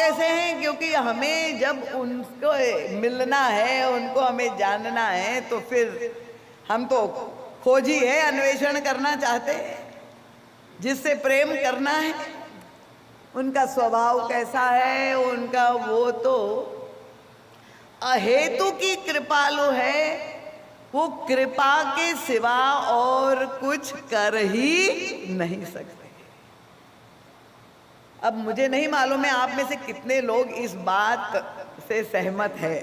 कैसे हैं? क्योंकि हमें जब उनको मिलना है, उनको हमें जानना है, तो फिर हम तो खोजी है, अन्वेषण करना चाहते हैं, जिससे प्रेम करना है। उनका स्वभाव कैसा है, उनका वो तो अहेतु की कृपालु है, वो कृपा के सिवा और कुछ कर ही नहीं सकते। अब मुझे नहीं मालूम है आप में से कितने लोग इस बात से सहमत है,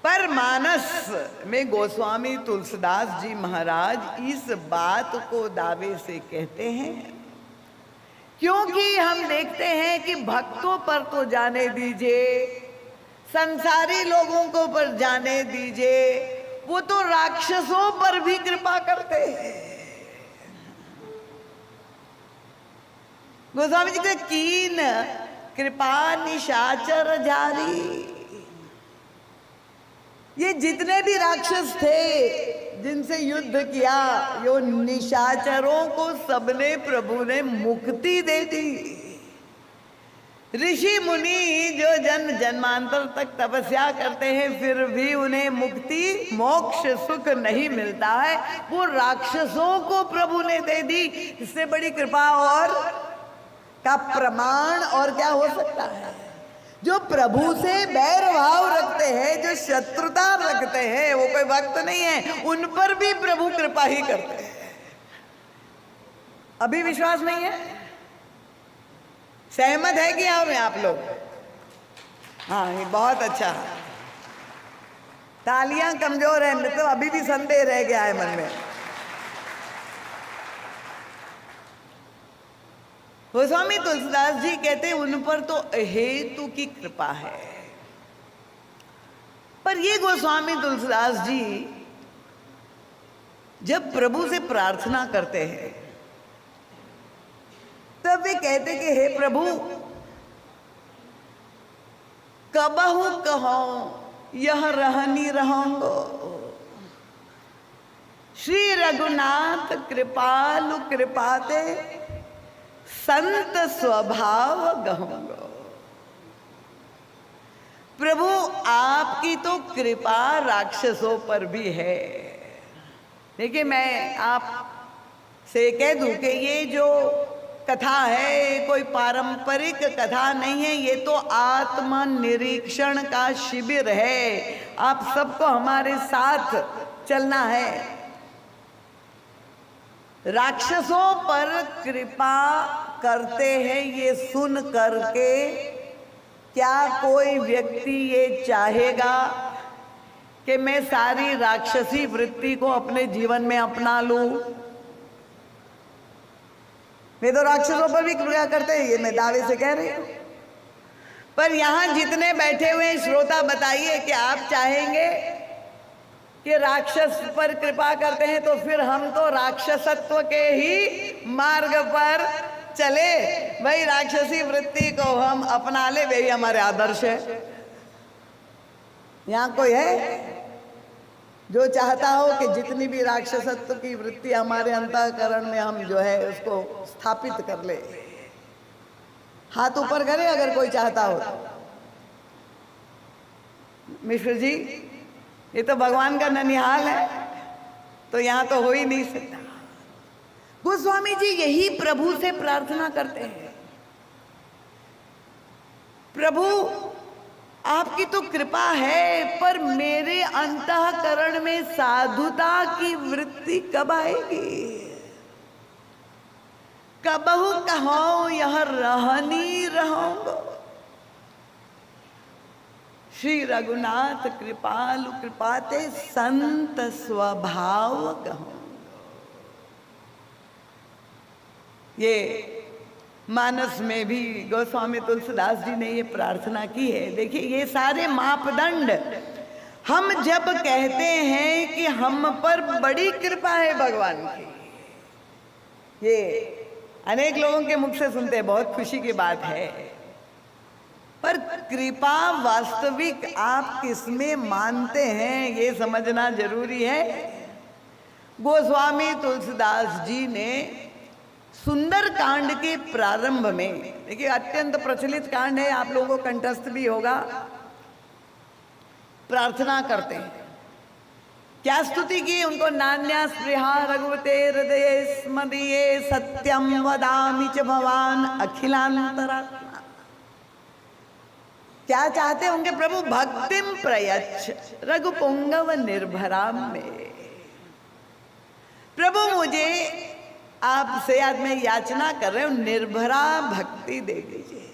पर मानस में गोस्वामी तुलसीदास जी महाराज इस बात को दावे से कहते हैं, क्योंकि हम देखते हैं कि भक्तों पर तो जाने दीजिए, संसारी लोगों को पर जाने दीजिए, वो तो राक्षसों पर भी कृपा करते हैं। गोस्वामी जी के कीन कृपा निशाचर जारी, ये जितने भी राक्षस थे जिनसे युद्ध किया, यो निशाचरों को सबने प्रभु ने मुक्ति दे दी। ऋषि मुनि जो जन्म जन्मांतर तक तपस्या करते हैं, फिर भी उन्हें मुक्ति मोक्ष सुख नहीं मिलता है, वो राक्षसों को प्रभु ने दे दी। इससे बड़ी कृपा और का प्रमाण और क्या हो सकता है? जो प्रभु से बैर भाव रखते हैं, जो शत्रुता रखते हैं, वो कोई भक्त नहीं है, उन पर भी प्रभु कृपा ही करते हैं। अभी विश्वास नहीं है? सहमत है कि आप लोग? हाँ, ये बहुत अच्छा। तालियां कमजोर है, मतलब अभी भी संदेह रह गया है मन में। गोस्वामी तुलसीदास जी कहते हैं उन पर तो हेतु की कृपा है। पर ये गोस्वामी तुलसीदास जी जब प्रभु से प्रार्थना करते हैं, तब वे कहते कि हे प्रभु, कबहु कहो यह रहनी रहूंगो, श्री रघुनाथ कृपालु कृपाते संत स्वभाव गहूंगो। प्रभु आपकी तो कृपा राक्षसों पर भी है। देखिए, मैं आप से कह दूं कि ये जो कथा है कोई पारंपरिक कथा नहीं है, ये तो आत्मनिरीक्षण का शिविर है। आप सबको हमारे साथ चलना है। राक्षसों पर कृपा करते हैं ये सुन करके क्या कोई व्यक्ति ये चाहेगा कि मैं सारी राक्षसी वृत्ति को अपने जीवन में अपना लूं? वे तो राक्षसों पर भी कृपा करते हैं, ये मैं दावे से कह रही हूं। पर यहां जितने बैठे हुए श्रोता, बताइए कि आप चाहेंगे कि राक्षस पर कृपा करते हैं तो फिर हम तो राक्षसत्व के ही मार्ग पर चले, भाई राक्षसी वृत्ति को हम अपना ले, वही हमारे आदर्श है। यहाँ कोई है जो चाहता हो कि जितनी भी राक्षसत्व की वृत्ति हमारे अंतःकरण में हम जो है उसको स्थापित कर ले? हाथ ऊपर करे अगर कोई चाहता हो। मिश्र जी, ये तो भगवान का ननिहाल है, तो यहाँ तो हो ही नहीं सकता। गोस्वामी जी यही प्रभु से प्रार्थना करते हैं, प्रभु आपकी तो कृपा है, पर मेरे अंतःकरण में साधुता की वृत्ति कब आएगी? कबहु कहो यह रहनी रहूंगो, श्री रघुनाथ कृपालु कृपाते संत स्वभाव कहूं। ये मानस में भी गोस्वामी तुलसीदास जी ने ये प्रार्थना की है। देखिए, ये सारे मापदंड हम जब कहते हैं कि हम पर बड़ी कृपा है भगवान की, ये अनेक लोगों के मुख से सुनते हैं, बहुत खुशी की बात है। पर कृपा वास्तविक आप किसमें मानते हैं ये समझना जरूरी है। गोस्वामी तुलसीदास जी ने सुंदर कांड के प्रारंभ में देखिए, अत्यंत प्रचलित कांड है, आप लोगों को कंठस्थ भी होगा। प्रार्थना करते हैं, क्या स्तुति की? उनको नान्या स्पृहा रघुवते हृदये स्मदीये सत्यम वदामि च भवान अखिलांतरात्मा। क्या चाहते होंगे प्रभु? भक्तिम प्रयच्छ रघुपुंगव निर्भराम में। प्रभु मुझे आपसे आज मैं याचना कर रहे हूं, निर्भरा भक्ति दे दीजिए।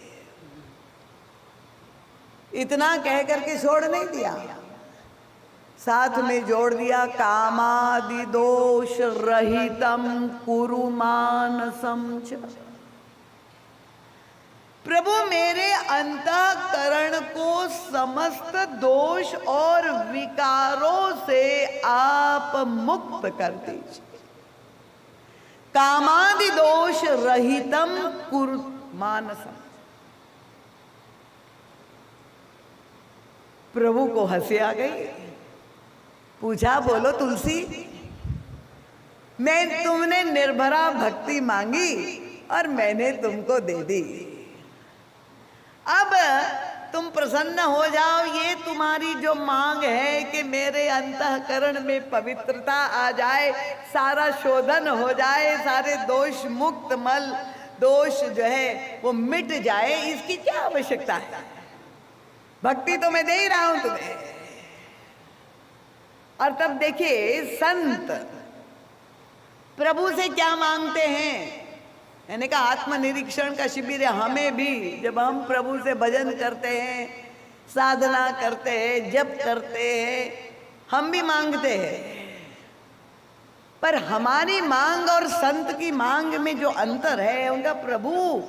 इतना कह करके छोड़ नहीं दिया, साथ में जोड़ दिया, कामादि दोष रहितम कुरु मानसम च। प्रभु मेरे अंतःकरण को समस्त दोष और विकारों से आप मुक्त कर दीजिए। कामादि दोष रहितम कुरु मानसम। प्रभु को हंसी आ गई, पूछा, बोलो तुलसी, मैं तुमने निर्भरा भक्ति मांगी और मैंने तुमको दे दी। अब तुम प्रसन्न हो जाओ, ये तुम्हारी जो मांग है कि मेरे अंतःकरण में पवित्रता आ जाए, सारा शोधन हो जाए, सारे दोष मुक्त मल दोष जो है वो मिट जाए, इसकी क्या आवश्यकता है? भक्ति तो मैं दे ही रहा हूं तुम्हें। और तब देखिए संत प्रभु से क्या मांगते हैं। मैंने कहा आत्मनिरीक्षण का शिविर है। हमें भी जब हम प्रभु से भजन करते हैं, साधना करते हैं, जप करते हैं, हम भी मांगते हैं, पर हमारी मांग और संत की मांग में जो अंतर है, उनका प्रभु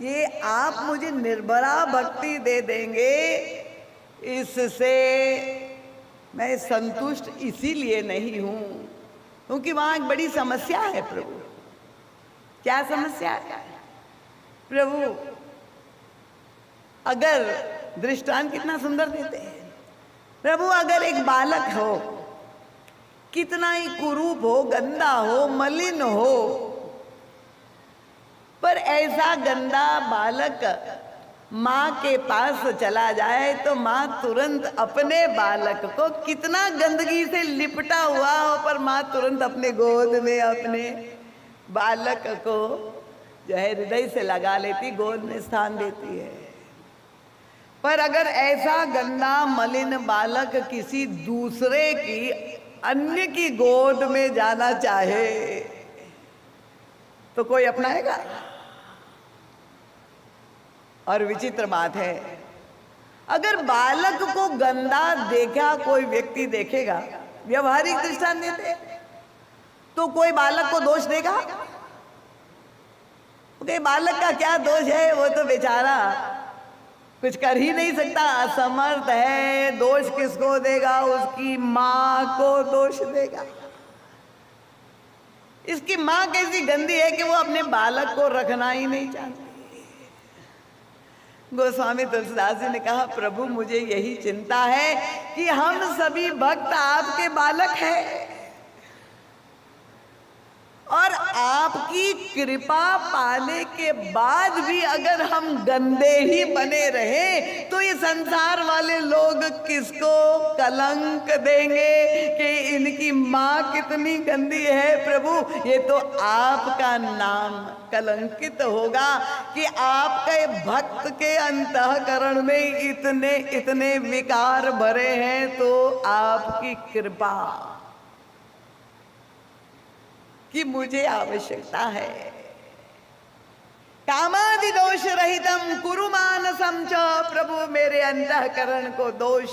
ये आप मुझे निर्भरा भक्ति दे देंगे, इससे मैं संतुष्ट इसीलिए नहीं हूं क्योंकि वहां एक बड़ी समस्या है। प्रभु क्या समस्या है? प्रभु अगर दृष्टांत कितना सुंदर देते हैं। प्रभु अगर एक बालक हो, कितना ही कुरूप हो, गंदा हो, मलिन हो, पर ऐसा गंदा बालक माँ के पास चला जाए तो माँ तुरंत अपने बालक को, कितना गंदगी से लिपटा हुआ हो, पर माँ तुरंत अपने गोद में अपने बालक को जो है हृदय से लगा लेती, गोद में स्थान देती है। पर अगर ऐसा गंदा मलिन बालक किसी दूसरे की, अन्य की गोद में जाना चाहे तो कोई अपनाएगा? और विचित्र बात है, अगर बालक को गंदा देखा कोई व्यक्ति देखेगा, व्यवहारिक दृष्टांत देते, तो कोई बालक को दोष देगा? okay, बालक का क्या दोष है? वो तो बेचारा कुछ कर ही नहीं सकता, असमर्थ है। दोष किसको देगा? उसकी माँ को दोष देगा। इसकी माँ कैसी गंदी है कि वो अपने बालक को रखना ही नहीं चाहती। गोस्वामी तुलसीदास जी ने कहा, प्रभु मुझे यही चिंता है कि हम सभी भक्त आपके बालक हैं और आपकी कृपा पाने के बाद भी अगर हम गंदे ही बने रहे तो ये संसार वाले लोग किसको कलंक देंगे कि इनकी माँ कितनी गंदी है। प्रभु ये तो आपका नाम कलंकित होगा कि आपके भक्त के अंतःकरण में इतने इतने विकार भरे हैं, तो आपकी कृपा कि मुझे आवश्यकता है। कामादि दोष रहितम कुरु मानसम च। प्रभु मेरे अंतःकरण को दोष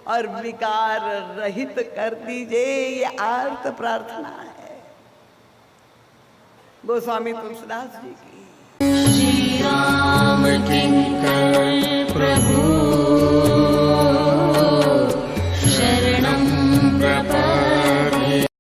और विकार रहित कर दीजिए, ये आर्त प्रार्थना है गोस्वामी तुलसीदास जी की। श्री राम किंकर